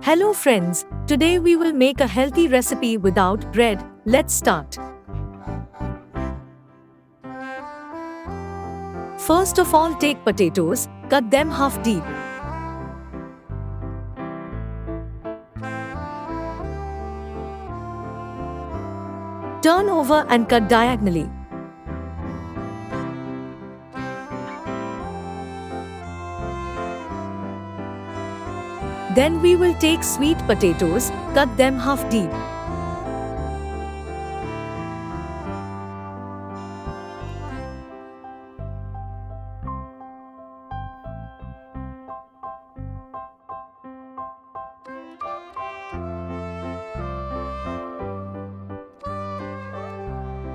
Hello friends, today we will make a healthy recipe without bread. Let's start. First of all, take potatoes, cut them half deep. Turn over and cut diagonally. Then we will take sweet potatoes, cut them half deep.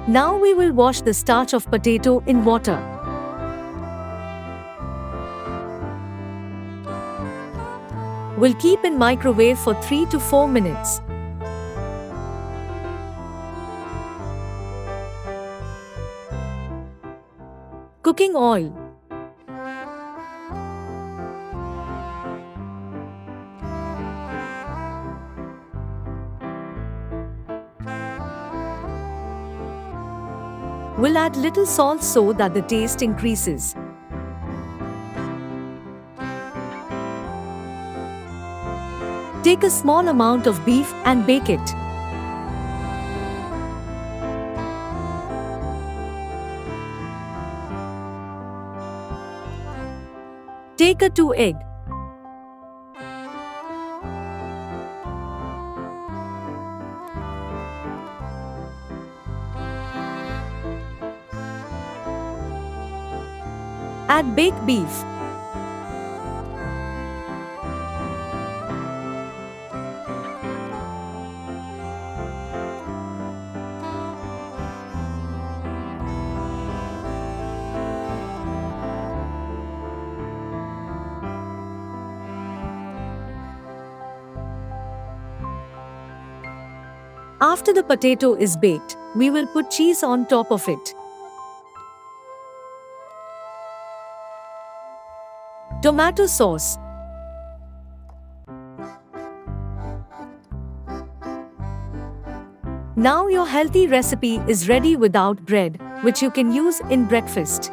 Now we will wash the starch of potato in water. We'll keep in microwave for 3 to 4 minutes. Cooking oil. We'll add little salt so that the taste increases. Take a small amount of beef and bake it. Take a 2 egg. Add baked beef. After the potato is baked, we will put cheese on top of it. Tomato sauce. Now your healthy recipe is ready without bread, which you can use in breakfast.